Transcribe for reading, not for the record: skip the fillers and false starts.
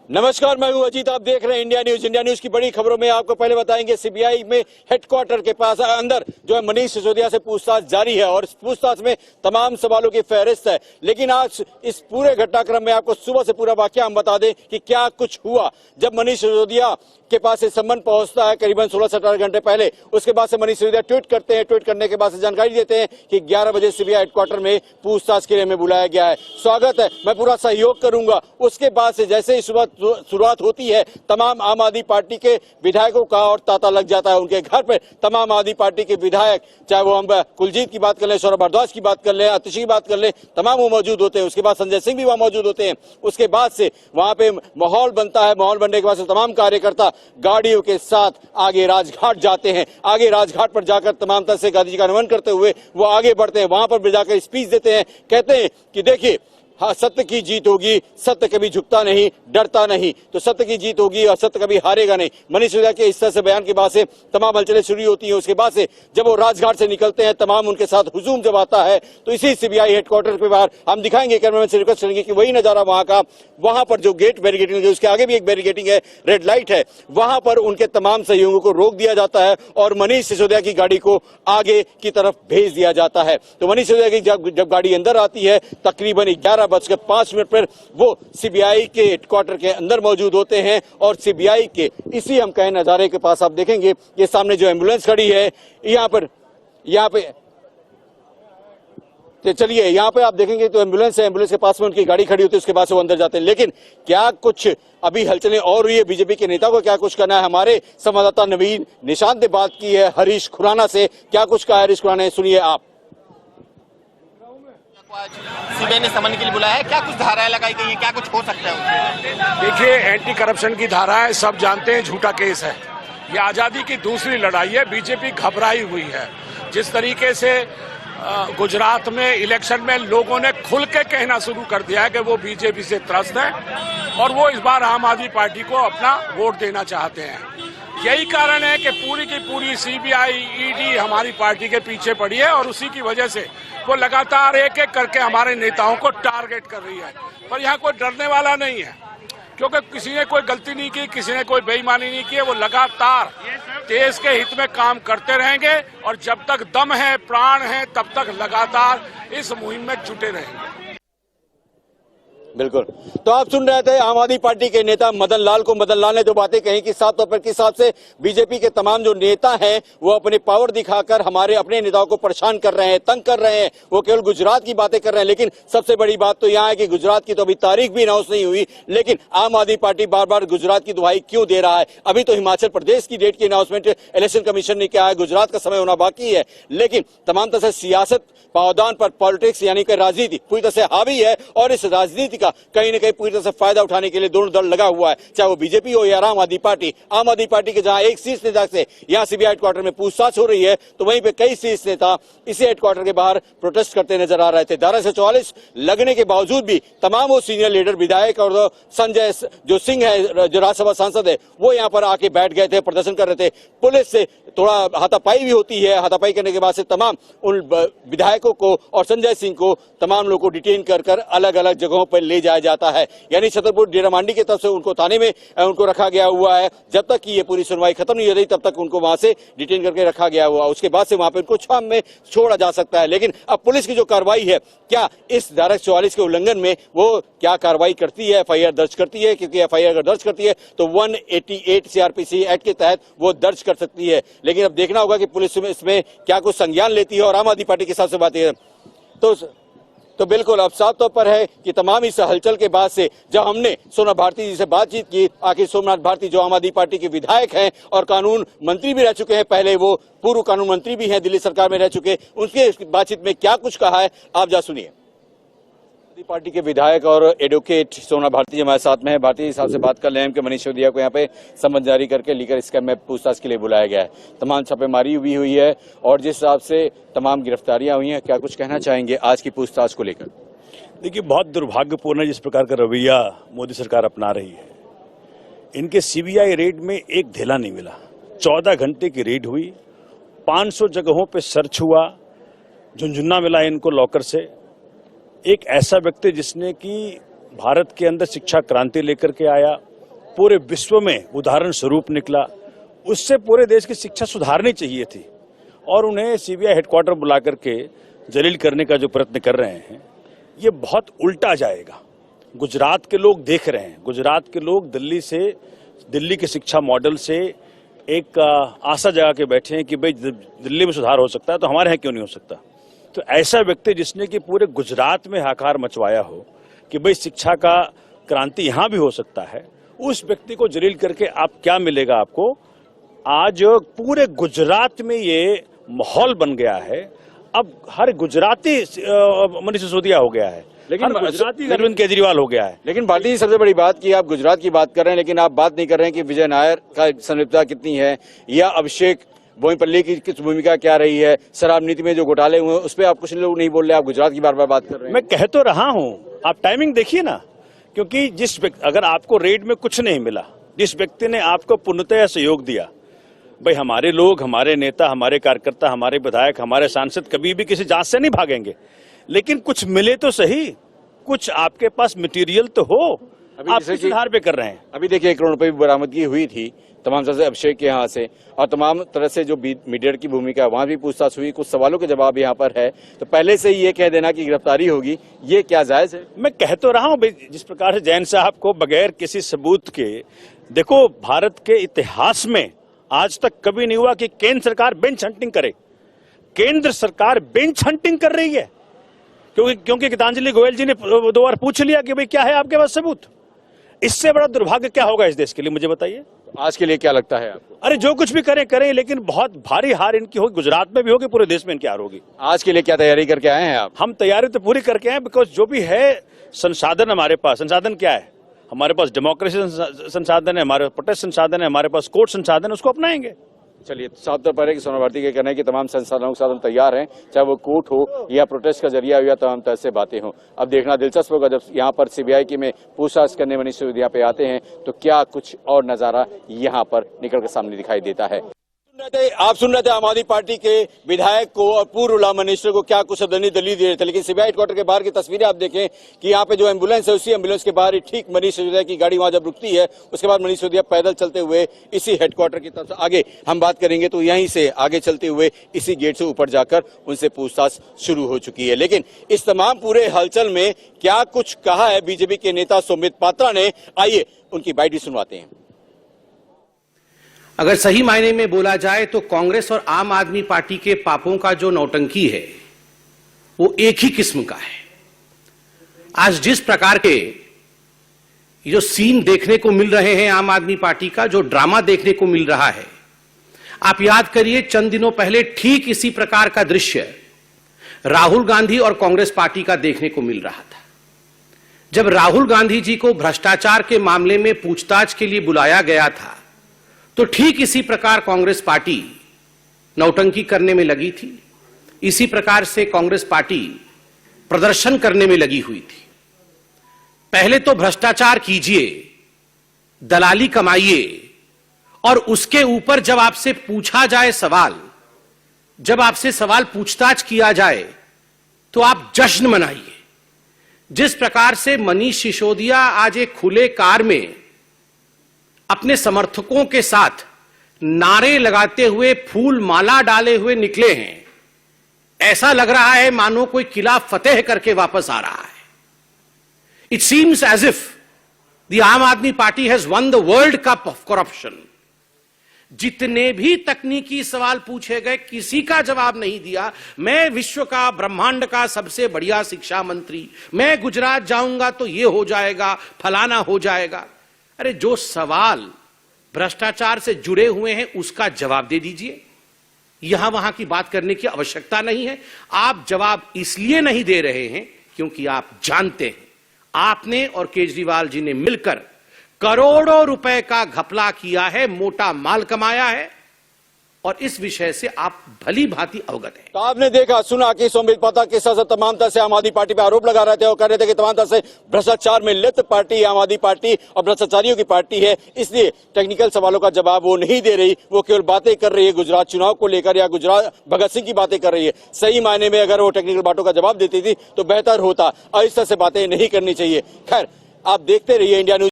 नमस्कार, मैं हूं अजीत। आप देख रहे हैं इंडिया न्यूज। इंडिया न्यूज की बड़ी खबरों में आपको पहले बताएंगे सीबीआई में हेडक्वार्टर के पास अंदर जो है मनीष सिसोदिया से पूछताछ जारी है और इस पूछताछ में तमाम सवालों की फहरिस्त है। लेकिन आज इस पूरे घटनाक्रम में आपको सुबह से पूरा वाकया हम बता दें कि क्या कुछ हुआ। जब मनीष सिसोदिया के पास सम्मन पहुंचता है करीबन 16 से 18 घंटे पहले, उसके बाद से मनीष सिसोदिया ट्वीट करते हैं। ट्वीट करने के बाद से जानकारी देते हैं कि 11 बजे सीबीआई हेडक्वार्टर में पूछताछ के लिए हमें बुलाया गया है, स्वागत है, मैं पूरा सहयोग करूंगा। उसके बाद से जैसे ही शुरुआत होती है, तमाम आम आदमी पार्टी के विधायकों का और तांता लग जाता है उनके घर पर। तमाम आदमी पार्टी के विधायक, चाहे वो हम कुलजीत की बात कर लें, सौरभ भारद्वाज की बात कर लें, आतिशी की बात कर लें, तमाम वो मौजूद होते हैं। उसके बाद संजय सिंह भी वहां मौजूद होते हैं। उसके बाद से वहां पे माहौल बनता है। माहौल बनने के बाद से तमाम कार्यकर्ता गाड़ियों के साथ आगे राजघाट जाते हैं। आगे राजघाट पर जाकर तमाम तरह से गांधी जी का नमन करते हुए वो आगे बढ़ते हैं। वहां पर जाकर स्पीच देते हैं, कहते हैं कि देखिए, हाँ, सत्य की जीत होगी, सत्य कभी झुकता नहीं, डरता नहीं, तो सत्य की जीत होगी और सत्य कभी हारेगा नहीं। मनीष सिसोदिया के इस तरह से बयान के बाद से तमाम हलचलें शुरू होती हैं। उसके बाद से जब वो राजघाट से निकलते हैं, तमाम उनके साथ हुजूम जब आता है, तो इसी सीबीआई हेडक्वार्टर के बाहर हम दिखाएंगे, कैमरामैन से रिक्वेस्ट करेंगे कि वही नजारा वहां का, वहां पर जो गेट बैरिकेडिंग है, उसके आगे भी एक बैरिकेडिंग है, रेड लाइट है, वहां पर उनके तमाम सहयोगियों को रोक दिया जाता है और मनीष सिसोदिया की गाड़ी को आगे की तरफ भेज दिया जाता है। तो मनीष सिसोदिया की जब गाड़ी अंदर आती है, तकरीबन 11:05 पर वो सीबीआई के हेडक्वार्टर के अंदर मौजूद होते हैं और सीबीआई के इसी हम कहें नजारे के पास आप देखेंगे ये सामने जो एम्बुलेंस खड़ी है, यहाँ पे चलिए, यहाँ पे आप देखेंगे तो एम्बुलेंस है, एम्बुलेंस के पास में उनकी गाड़ी खड़ी होती है। उसके बाद से वो अंदर जाते हैं। लेकिन क्या कुछ अभी हलचलें और हुई है, बीजेपी के नेता को क्या कुछ करना है, हमारे संवाददाता नवीन निशांत ने बात की है हरीश खुराना से। क्या कुछ कहा हरीश खुराना ने, सुनिए आप। सीबीआई ने समन के लिए बुलाया है, क्या कुछ धाराएं लगाई गई है, क्या कुछ हो सकता है? देखिए, एंटी करप्शन की धाराएं सब जानते हैं, झूठा केस है। ये आजादी की दूसरी लड़ाई है। बीजेपी घबराई हुई है। जिस तरीके से गुजरात में इलेक्शन में लोगों ने खुल के कहना शुरू कर दिया है कि वो बीजेपी से त्रस्त है और वो इस बार आम आदमी पार्टी को अपना वोट देना चाहते हैं। यही कारण है कि पूरी की पूरी सीबीआई, ईडी हमारी पार्टी के पीछे पड़ी है और उसी की वजह से वो लगातार एक एक करके हमारे नेताओं को टारगेट कर रही है। पर यहाँ कोई डरने वाला नहीं है, क्योंकि किसी ने कोई गलती नहीं की, किसी ने कोई बेईमानी नहीं की है। वो लगातार देश के हित में काम करते रहेंगे और जब तक दम है, प्राण है, तब तक लगातार इस मुहिम में जुटे रहेंगे। बिल्कुल, तो आप सुन रहे थे आम आदमी पार्टी के नेता मदन लाल को। मदन लाल ने जो बातें कही कि साफ तौर पर किस हिसाब से बीजेपी के तमाम जो नेता हैं वो अपने पावर दिखाकर हमारे अपने नेताओं को परेशान कर रहे हैं, तंग कर रहे हैं। वो केवल गुजरात की बातें कर रहे हैं, लेकिन सबसे बड़ी बात तो यहाँ है कि गुजरात की तो अभी तारीख भी अनाउंस नहीं हुई, लेकिन आम आदमी पार्टी बार बार गुजरात की दुहाई क्यों दे रहा है। अभी तो हिमाचल प्रदेश की डेट की अनाउंसमेंट इलेक्शन कमीशन ने किया है, गुजरात का समय होना बाकी है। लेकिन तमाम तरह से सियासत पावदान पर, पॉलिटिक्स यानी कि राजनीति पूरी तरह से हावी है और इस राजनीति का कहीं न कहीं पूरी तरह से फायदा उठाने के लिए दोनों दल लगा हुआ है, चाहे वो बीजेपी हो या आम आदमी पार्टी। आम आदमी पार्टी के जहां एक शीर्ष नेता से यहां सीबीआई हेडक्वार्टर में पूछताछ हो रही है, तो वहीं पे कई शीर्ष नेता इसी हेडक्वार्टर के बाहर प्रोटेस्ट करते नजर आ रहे थे। धारा 144 लगने के बावजूद भी तमाम वो सीनियर लीडर, विधायक और संजय जो सिंह है, जो राज्यसभा सांसद है, वो यहाँ पर आके बैठ गए थे, प्रदर्शन कर रहे थे। पुलिस से थोड़ा हाथापाई भी होती है। हाथापाई करने के बाद से तमाम उन विधायकों को और संजय सिंह को, तमाम लोगों को डिटेन कर अलग अलग जगहों पर ले जाया जाता है। यानी छतरपुर डेरा मांडी की तरफ से उनको थाने में उनको रखा गया हुआ है। जब तक कि ये पूरी सुनवाई खत्म नहीं हो रही, तब तक उनको वहां से डिटेन करके रखा गया हुआ। उसके बाद से वहां पे उनको छाम में छोड़ा जा सकता है। लेकिन अब पुलिस की जो कार्रवाई है, क्या इस धारा 44 के उल्लंघन में वो क्या कार्रवाई करती है, एफआईआर दर्ज करती है? क्योंकि एफआईआर अगर दर्ज करती है तो 188 सीआरपीसी एक्ट के तहत वो दर्ज कर सकती है। लेकिन अब देखना होगा कि पुलिस इसमें क्या कुछ संज्ञान लेती है और आम आदमी पार्टी के साथ से बातें तो बिल्कुल अब साफ तौर पर है कि तमाम इस हलचल के बाद से जब हमने सोमनाथ भारती जी से बातचीत की, आखिर सोमनाथ भारती जो आम आदमी पार्टी के विधायक हैं और कानून मंत्री भी रह चुके हैं, पहले वो पूर्व कानून मंत्री भी हैं, दिल्ली सरकार में रह चुके, उनके बातचीत में क्या कुछ कहा है आप जा सुनिए। पार्टी के विधायक और एडवोकेट सोमनाथ भारती जी हमारे साथ में है। भारती जी साहब से बात कर ले कि मनीष सिसोदिया को यहाँ पे समन जारी करके लीकर स्कैम में पूछताछ के लिए बुलाया गया है। तमाम छापेमारी हुई है और जिस हिसाब से तमाम गिरफ्तारियां हुई हैं, क्या कुछ कहना चाहेंगे आज की पूछताछ को लेकर? देखिए, बहुत दुर्भाग्यपूर्ण है जिस प्रकार का रवैया मोदी सरकार अपना रही है। इनके सीबीआई रेड में एक ढेला नहीं मिला। 14 घंटे की रेड हुई, 500 जगहों पे सर्च हुआ, झुंझुन्ना मिला इनको लॉकर से। एक ऐसा व्यक्ति जिसने कि भारत के अंदर शिक्षा क्रांति लेकर के आया, पूरे विश्व में उदाहरण स्वरूप निकला। उससे पूरे देश की शिक्षा सुधारनी चाहिए थी और उन्हें सीबीआई हेडक्वार्टर बुला करके जलील करने का जो प्रयत्न कर रहे हैं ये बहुत उल्टा जाएगा। गुजरात के लोग देख रहे हैं, गुजरात के लोग दिल्ली के शिक्षा मॉडल से एक आशा जगा के बैठे हैं कि भाई दिल्ली में सुधार हो सकता है तो हमारे यहाँ क्यों नहीं हो सकता। तो ऐसा व्यक्ति जिसने कि पूरे गुजरात में हाहाकार मचवाया हो कि भाई शिक्षा का क्रांति यहाँ भी हो सकता है, उस व्यक्ति को जलील करके आप क्या मिलेगा आपको। आज पूरे गुजरात में ये माहौल बन गया है, अब हर गुजराती मनीष सिसोदिया हो गया है, लेकिन गुजराती अरविंद केजरीवाल हो गया है। लेकिन भारती जी, सबसे बड़ी बात कि आप गुजरात की बात कर रहे हैं, लेकिन आप बात नहीं कर रहे हैं कि विजय नायर का संलिप्तता कितनी है या अभिषेक बोईपल्ली की किस भूमिका क्या रही है, शराब नीति में जो घोटाले हुए उस पर आप कुछ लोग नहीं बोल रहे, आप गुजरात की बार बार बात कर रहे हैं। मैं कह तो रहा हूं, आप टाइमिंग देखिए ना, क्योंकि अगर आपको रेड में कुछ नहीं मिला, जिस व्यक्ति ने आपको पूर्णतः सहयोग दिया, भाई हमारे लोग, हमारे नेता, हमारे कार्यकर्ता, हमारे विधायक, हमारे सांसद कभी भी किसी जांच से नहीं भागेंगे, लेकिन कुछ मिले तो सही, कुछ आपके पास मटेरियल तो हो। आप किस आधार पे कर रहे हैं? अभी देखिए 1 करोड़ रुपए की बरामदगी हुई थी तमाम तरह से अभिषेक के यहाँ से, और तमाम तरह से जो मीडिया की भूमिका है वहां भी पूछताछ हुई, कुछ सवालों के जवाब यहाँ पर है, तो पहले से ही ये कह देना कि गिरफ्तारी होगी, ये क्या जायज है? मैं कह तो रहा हूँ भाई, जिस प्रकार से जैन साहब को बगैर किसी सबूत के, देखो भारत के इतिहास में आज तक कभी नहीं हुआ कि केंद्र सरकार बेंच हंटिंग करे। केंद्र सरकार बेंच हंटिंग कर रही है क्योंकि गीतांजलि गोयल जी ने 2 बार पूछ लिया कि भाई क्या है आपके पास सबूत। इससे बड़ा दुर्भाग्य क्या होगा इस देश के लिए, मुझे बताइए। आज के लिए क्या लगता है आपको? अरे जो कुछ भी करें, लेकिन बहुत भारी हार इनकी होगी, गुजरात में भी होगी, पूरे देश में इनकी हार होगी। आज के लिए क्या तैयारी करके आए हैं आप? हम तैयारी तो पूरी करके आए, बिकॉज जो भी है संसाधन हमारे पास, संसाधन क्या है हमारे पास, डेमोक्रेसी संसाधन है, हमारे पास प्रोटेस्ट संसाधन है, हमारे पास कोर्ट संसाधन है, उसको अपनाएंगे। चलिए, साफ तौर पर है कि सोना भारती के कहना है कि तमाम संसाधनों के साथ हम तैयार हैं, चाहे वो कोर्ट हो या प्रोटेस्ट का जरिया हो या तमाम तरह से बातें हों। अब देखना दिलचस्प होगा जब यहाँ पर सीबीआई की में पूछताछ करने मनीष सिसोदिया पे आते हैं तो क्या कुछ और नजारा यहाँ पर निकल कर सामने दिखाई देता है। आप सुन रहे थे आम आदमी पार्टी के विधायक को और पूर्व लॉ मिनिस्टर को क्या कुछ दलील दे रहे थे, लेकिन सीबीआई हेडक्वार्टर के बाहर की तस्वीरें आप देखें कि यहाँ पे जो एम्बुलेंस है उसी एम्बुलेंस के बाहर ही ठीक मनीष सिसोदिया की गाड़ी वहां जब रुकती है, उसके बाद मनीष सिसोदिया पैदल चलते हुए इसी हेडक्वार्टर की तरफ आगे हम बात करेंगे तो यहीं से आगे चलते हुए इसी गेट से ऊपर जाकर उनसे पूछताछ शुरू हो चुकी है। लेकिन इस तमाम पूरे हलचल में क्या कुछ कहा है बीजेपी के नेता सौमित्र पात्रा ने, आइए उनकी बाइट भी सुनवाते हैं। अगर सही मायने में बोला जाए तो कांग्रेस और आम आदमी पार्टी के पापों का जो नौटंकी है वो एक ही किस्म का है। आज जिस प्रकार के जो सीन देखने को मिल रहे हैं आम आदमी पार्टी का, जो ड्रामा देखने को मिल रहा है, आप याद करिए चंद दिनों पहले ठीक इसी प्रकार का दृश्य राहुल गांधी और कांग्रेस पार्टी का देखने को मिल रहा था। जब राहुल गांधी जी को भ्रष्टाचार के मामले में पूछताछ के लिए बुलाया गया था तो ठीक इसी प्रकार कांग्रेस पार्टी नौटंकी करने में लगी थी, इसी प्रकार से कांग्रेस पार्टी प्रदर्शन करने में लगी हुई थी। पहले तो भ्रष्टाचार कीजिए, दलाली कमाइए, और उसके ऊपर जब आपसे पूछा जाए सवाल, जब आपसे सवाल पूछताछ किया जाए तो आप जश्न मनाइए। जिस प्रकार से मनीष सिसोदिया आज एक खुले कार में अपने समर्थकों के साथ नारे लगाते हुए, फूल माला डाले हुए निकले हैं, ऐसा लग रहा है मानो कोई किला फतेह करके वापस आ रहा है। It seems as if the Aam Aadmi Party has won the world cup of corruption. जितने भी तकनीकी सवाल पूछे गए किसी का जवाब नहीं दिया। मैं विश्व का, ब्रह्मांड का सबसे बढ़िया शिक्षा मंत्री, मैं गुजरात जाऊंगा तो यह हो जाएगा, फलाना हो जाएगा। अरे जो सवाल भ्रष्टाचार से जुड़े हुए हैं उसका जवाब दे दीजिए। यहां वहां की बात करने की आवश्यकता नहीं है। आप जवाब इसलिए नहीं दे रहे हैं क्योंकि आप जानते हैं आपने और केजरीवाल जी ने मिलकर करोड़ों रुपए का घपला किया है, मोटा माल कमाया है, और इस विषय से आप भली भांति अवगत हैं। तो आपने देखा सुना कि सौमित्र पात्रा के साथ तमाम तरह से आम आदमी पार्टी पे आरोप लगा रहे थे और कह रहे थे कि तमाम तरह से भ्रष्टाचार में लिप्त पार्टी आम आदमी पार्टी और भ्रष्टाचारियों की पार्टी है, इसलिए टेक्निकल सवालों का जवाब वो नहीं दे रही, वो केवल बातें कर रही है गुजरात चुनाव को लेकर या गुजरात भगत सिंह की बातें कर रही है। सही मायने में अगर वो टेक्निकल बातों का जवाब देती थी तो बेहतर होता, और इस तरह से बातें नहीं करनी चाहिए। खैर, आप देखते रहिए इंडिया न्यूज।